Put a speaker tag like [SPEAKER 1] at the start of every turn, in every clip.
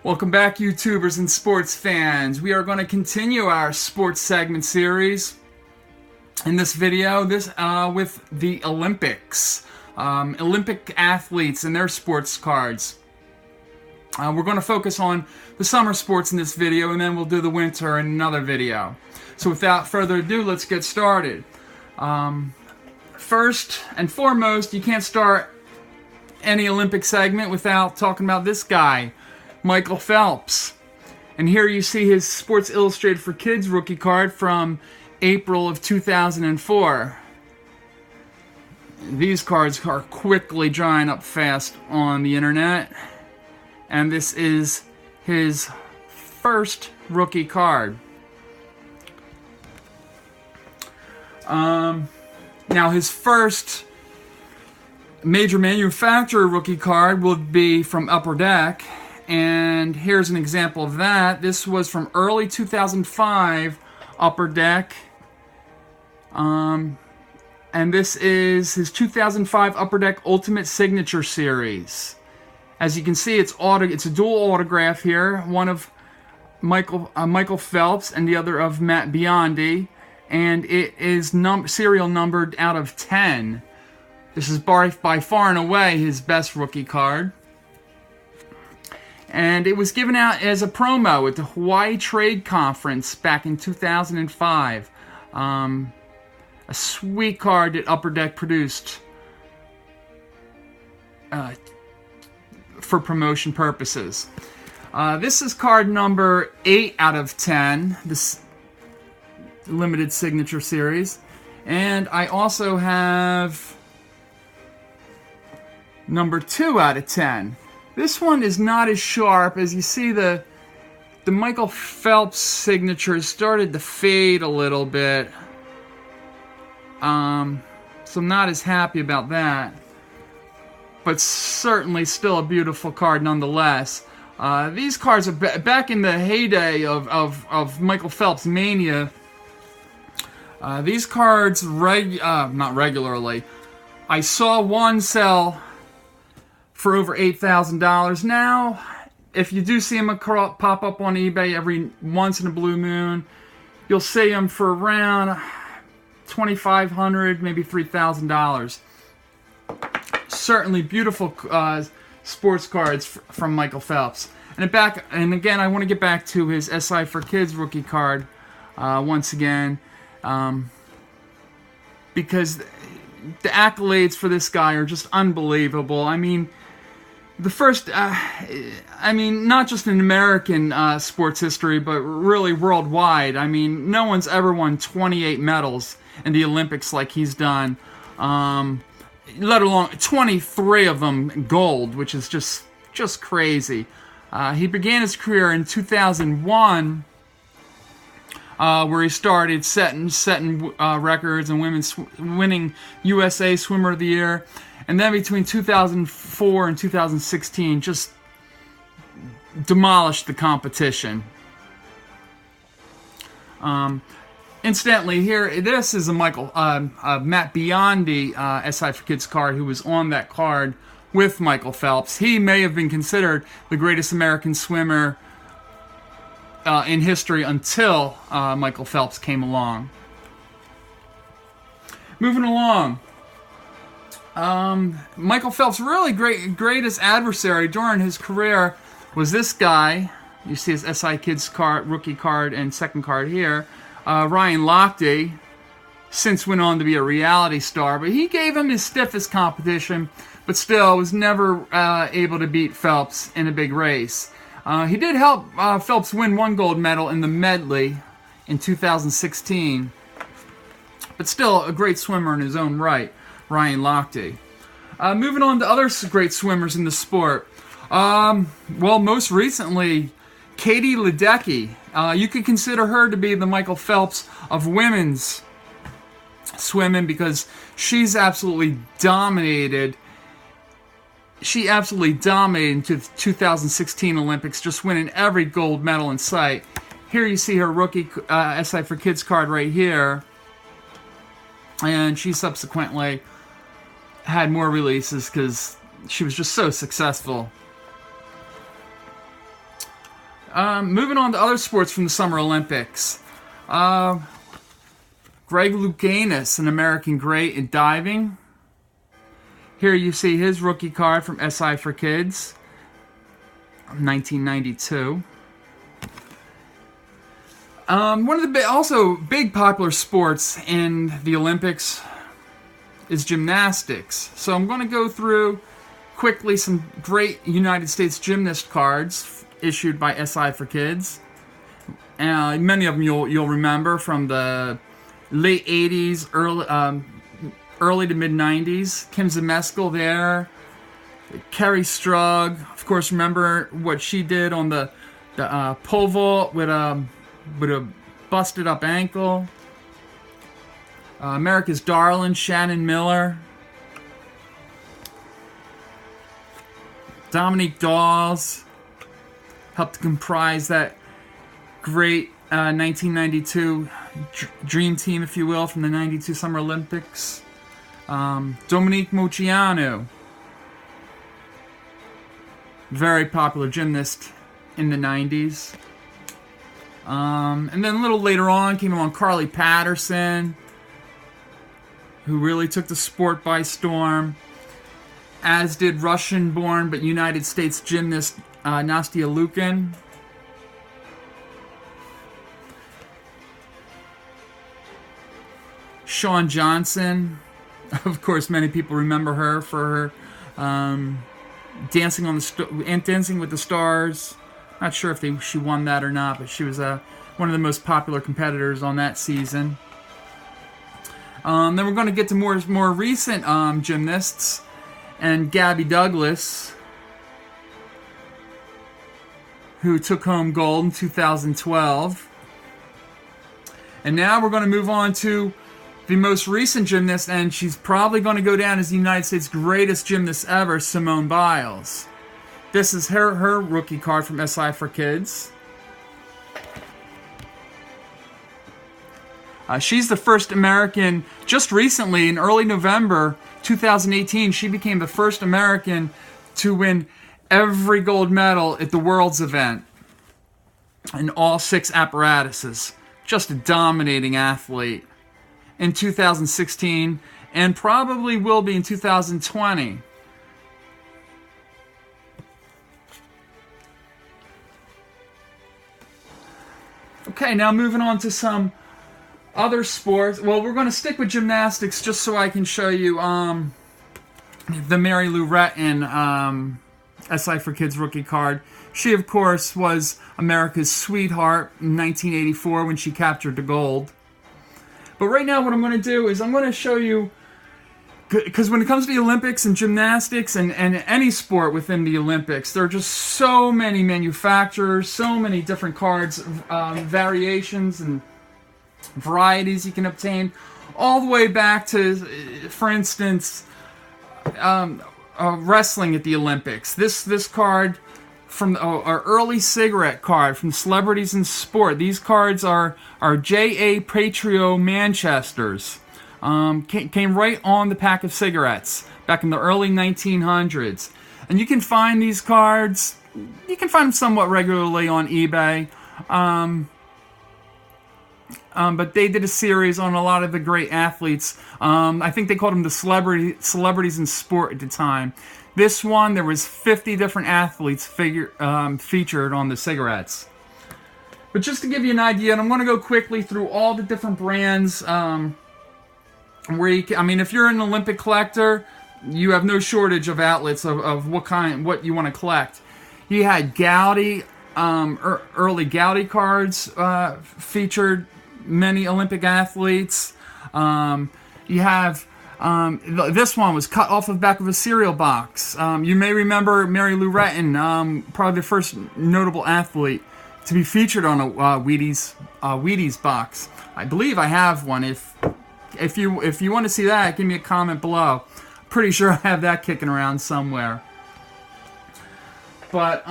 [SPEAKER 1] Welcome back, YouTubers and sports fans. We are going to continue our sports segment series in this video with the Olympics. Olympic athletes and their sports cards. We're going to focus on the summer sports in this video, and then we'll do the winter in another video. So without further ado, let's get started. First and foremost, you can't start any Olympic segment without talking about this guy, Michael Phelps. And here you see his Sports Illustrated for Kids rookie card from April of 2004. These cards are quickly drying up fast on the internet. And this is his first rookie card. Now his first major manufacturer rookie card would be from Upper Deck. And here's an example of that. This was from early 2005, Upper Deck. And this is his 2005 Upper Deck Ultimate Signature Series. As you can see, it's a dual autograph here. One of Michael Phelps and the other of Matt Biondi. And it is serial numbered out of 10. This is by far and away his best rookie card. And it was given out as a promo at the Hawaii Trade Conference back in 2005. A sweet card that Upper Deck produced for promotion purposes. This is card number 8 out of 10, this limited signature series. And I also have number 2 out of 10. This one is not as sharp. As you see, the Michael Phelps signature started to fade a little bit. So I'm not as happy about that. But certainly still a beautiful card nonetheless. These cards are back in the heyday of Michael Phelps mania. These cards, not regularly. I saw one sell for over $8,000. Now, if you do see them pop up on eBay every once in a blue moon, you'll see them for around $2,500, maybe $3,000. Certainly beautiful sports cards from Michael Phelps. And again, I want to get back to his SI for Kids rookie card once again, because the accolades for this guy are just unbelievable. I mean, the first, not just in American sports history, but really worldwide. I mean, no one's ever won 28 medals in the Olympics like he's done, let alone 23 of them gold, which is just crazy. He began his career in 2001, where he started setting records and winning USA Swimmer of the Year. And then between 2004 and 2016, just demolished the competition. Incidentally, here, this is a Matt Biondi SI for Kids card who was on that card with Michael Phelps. He may have been considered the greatest American swimmer in history until Michael Phelps came along. Moving along. Michael Phelps' really greatest adversary during his career was this guy. You see his SI Kids card, rookie card, and second card here. Ryan Lochte, since went on to be a reality star, but he gave him his stiffest competition, but still was never able to beat Phelps in a big race. He did help Phelps win one gold medal in the medley in 2016, but still a great swimmer in his own right. Ryan Lochte. Moving on to other great swimmers in the sport. Well, most recently, Katie Ledecky. You could consider her to be the Michael Phelps of women's swimming because she's absolutely dominated. She absolutely dominated the 2016 Olympics, just winning every gold medal in sight. Here you see her rookie SI for Kids card right here. And she subsequently had more releases because she was just so successful. Moving on to other sports from the Summer Olympics. Greg Louganis, an American great in diving. Here you see his rookie card from SI for Kids, 1992. One of the also big popular sports in the Olympics is gymnastics. So I'm going to go through quickly some great United States gymnast cards issued by SI for Kids. Many of them you'll remember from the late 80s, early to mid 90s. Kim Zmeskal there, Kerry Strug. Of course, remember what she did on the pole vault with a busted up ankle. America's darling, Shannon Miller. Dominique Dawes helped comprise that great 1992 dream team, if you will, from the 92 Summer Olympics. Dominique Moceanu, very popular gymnast in the 90s. And then a little later on came along Carly Patterson, who really took the sport by storm, as did Russian-born but United States gymnast Nastia Liukin. Shawn Johnson, of course, many people remember her for her Dancing with the Stars. Not sure if she won that or not, but she was one of the most popular competitors on that season. Then we're going to get to more recent gymnasts, and Gabby Douglas, who took home gold in 2012. And now we're going to move on to the most recent gymnast, and she's probably going to go down as the United States' greatest gymnast ever, Simone Biles. This is her rookie card from SI for Kids. She's the first American, just recently, in early November 2018, she became the first American to win every gold medal at the Worlds event in all 6 apparatuses. Just a dominating athlete. In 2016, and probably will be in 2020. Okay, now moving on to some other sports. Well, we're going to stick with gymnastics just so I can show you the Mary Lou Retton SI for Kids rookie card. She, of course, was America's sweetheart in 1984 when she captured the gold. But right now what I'm going to do is I'm going to show you, because when it comes to the Olympics and gymnastics and any sport within the Olympics, there are just so many manufacturers, so many different cards, variations and varieties you can obtain, all the way back to, for instance, wrestling at the Olympics. This card from our early cigarette card from Celebrities in Sport. These cards are J.A. Patrio Manchesters. Came right on the pack of cigarettes back in the early 1900s. And you can find these cards, you can find them somewhat regularly on eBay. But they did a series on a lot of the great athletes. I think they called them the Celebrities in Sport at the time. This one, there was 50 different athletes featured on the cigarettes. But just to give you an idea, and I'm going to go quickly through all the different brands where you can, I mean, if you're an Olympic collector, you have no shortage of outlets of what you want to collect. You had Gowdy, early Gowdy cards featured many Olympic athletes. You have this one was cut off the back of a cereal box. You may remember Mary Lou Retton, probably the first notable athlete to be featured on a Wheaties box. I believe I have one. If you want to see that, give me a comment below. Pretty sure I have that kicking around somewhere. But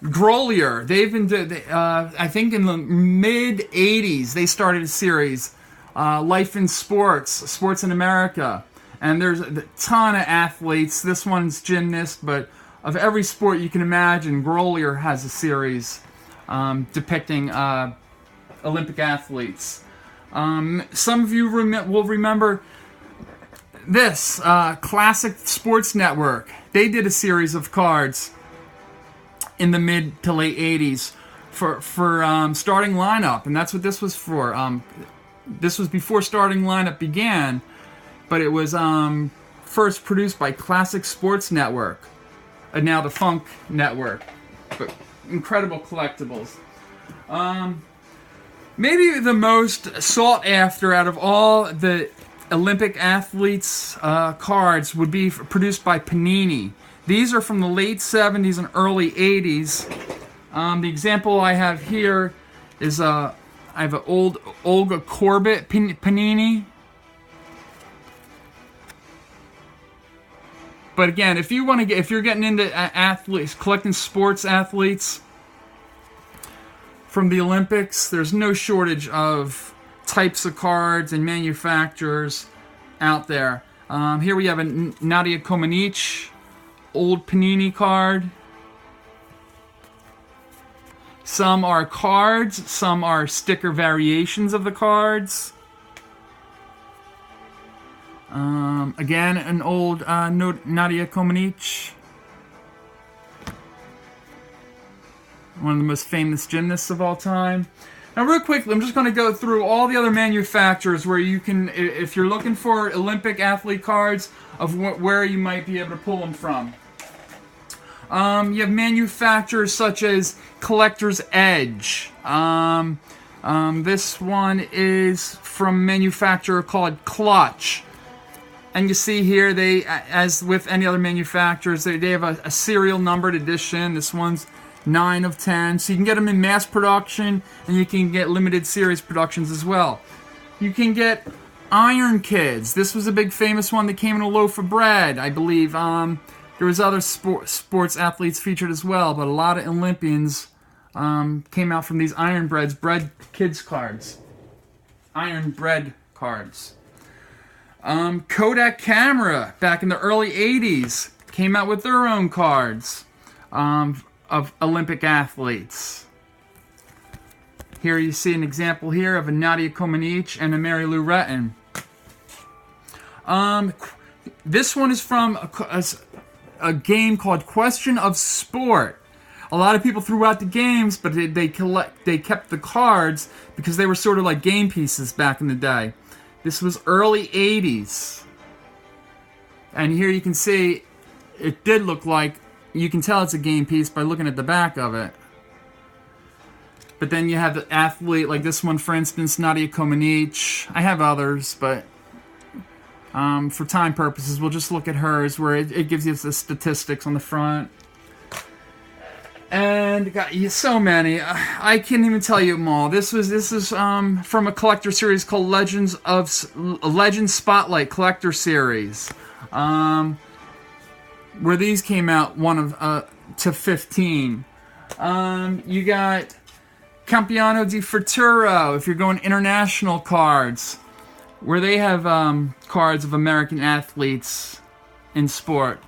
[SPEAKER 1] Grolier, they've been I think in the mid '80s they started a series. Life in Sports in America, and there's a ton of athletes. This one's gymnast, but of every sport you can imagine. Grolier has a series depicting Olympic athletes. Some of you will remember this, Classic Sports Network. They did a series of cards in the mid to late 80s for starting lineup, and that's what this was for. This was before starting lineup began, but it was first produced by Classic Sports Network, and now the Funk Network. But incredible collectibles. Maybe the most sought after out of all the Olympic athletes' cards would be produced by Panini. These are from the late 70s and early 80s. The example I have here is I have an old Olga Korbut Panini. But again, if you're getting into athletes, collecting sports athletes from the Olympics, there's no shortage of types of cards and manufacturers out there. Here we have a Nadia Comaneci old Panini card. Some are cards, some are sticker variations of the cards. Again, an old Nadia Comaneci. One of the most famous gymnasts of all time. Now, real quickly, I'm just going to go through all the other manufacturers where you can, if you're looking for Olympic athlete cards, of where you might be able to pull them from. You have manufacturers such as Collector's Edge. This one is from a manufacturer called Clutch. And you see here, they, as with any other manufacturers, they have a serial numbered edition. This one's 9 of 10. So you can get them in mass production, and you can get limited series productions as well. You can get Iron Kids. This was a big famous one that came in a loaf of bread, I believe. There was other sports athletes featured as well, but a lot of Olympians came out from these Iron Bread Kids cards. Iron Bread cards. Kodak Camera, back in the early 80s, came out with their own cards of Olympic athletes. Here you see an example here of a Nadia Comaneci and a Mary Lou Retton. This one is from a game called Question of Sport. A lot of people threw out the games, but they kept the cards because they were sort of like game pieces back in the day. This was early 80s. And here you can see it did look like, you can tell it's a game piece by looking at the back of it. But then you have the athlete, like this one for instance, Nadia Comaneci. I have others, but for time purposes, we'll just look at hers, where it gives you the statistics on the front. And got so many, I can't even tell you them all. This is from a collector series called Legends Spotlight Collector Series, where these came out 1 of to 15. You got Campiano di Futuro, if you're going international cards, where they have cards of American athletes in sport.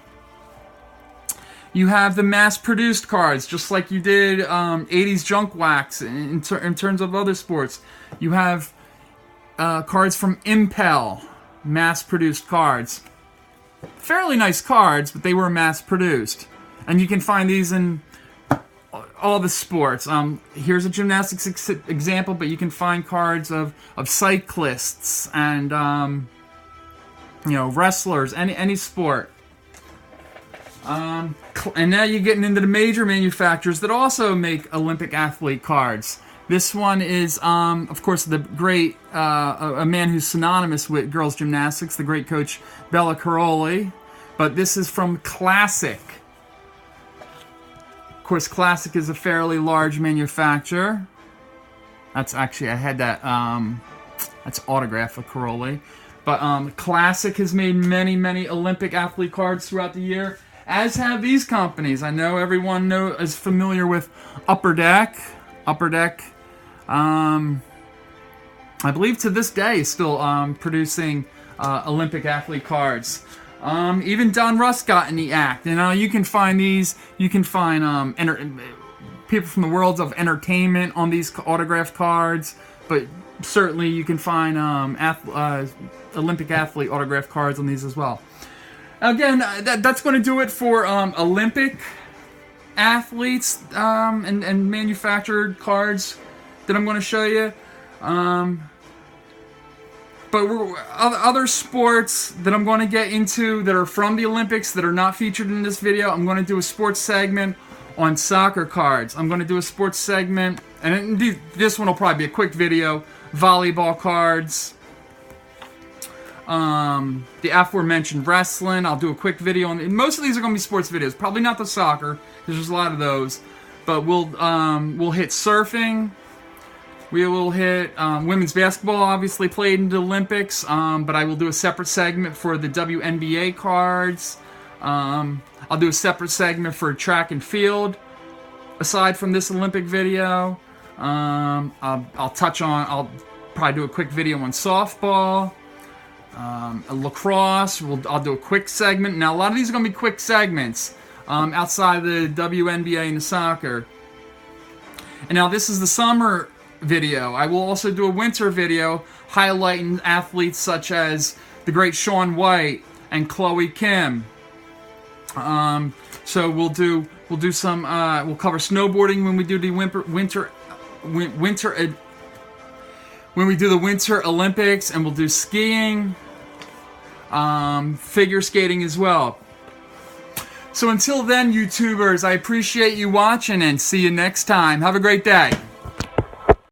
[SPEAKER 1] You have the mass-produced cards, just like you did 80s junk wax in terms of other sports. You have cards from Impel, mass-produced cards. Fairly nice cards, but they were mass-produced. And you can find these in all the sports. Here's a gymnastics example, but you can find cards of cyclists and wrestlers, any sport. And now you're getting into the major manufacturers that also make Olympic athlete cards. This one is, of course, the great, a man who's synonymous with girls gymnastics, the great coach Bella Caroli. But this is from Classic. Of course, Classic is a fairly large manufacturer. That's actually, I had that, that's autograph of Caroli. But Classic has made many, many Olympic athlete cards throughout the year, as have these companies. I know everyone is familiar with Upper Deck. Upper Deck, I believe to this day, is still producing Olympic athlete cards. Even Don Russ got in the act. You can find these. You can find people from the worlds of entertainment on these autographed cards, but certainly you can find Olympic athlete autographed cards on these as well. Again, that's going to do it for Olympic athletes and manufactured cards that I'm going to show you. But other sports that I'm going to get into that are from the Olympics that are not featured in this video, I'm going to do a sports segment on soccer cards. I'm going to do a sports segment, and this one will probably be a quick video, volleyball cards. The aforementioned wrestling, I'll do a quick video on. Most of these are going to be sports videos. Probably not the soccer, because there's a lot of those. But we'll hit surfing. We will hit women's basketball, obviously played in the Olympics, but I will do a separate segment for the WNBA cards. I'll do a separate segment for track and field, aside from this Olympic video. I'll probably do a quick video on softball. Lacrosse, I'll do a quick segment. Now, a lot of these are going to be quick segments outside of the WNBA and the soccer. And now this is the summer video. I will also do a winter video highlighting athletes such as the great Shaun White and Chloe Kim. So we'll cover snowboarding when we do the when we do the Winter Olympics, and we'll do skiing, figure skating as well. So until then, YouTubers, I appreciate you watching, and see you next time. Have a great day.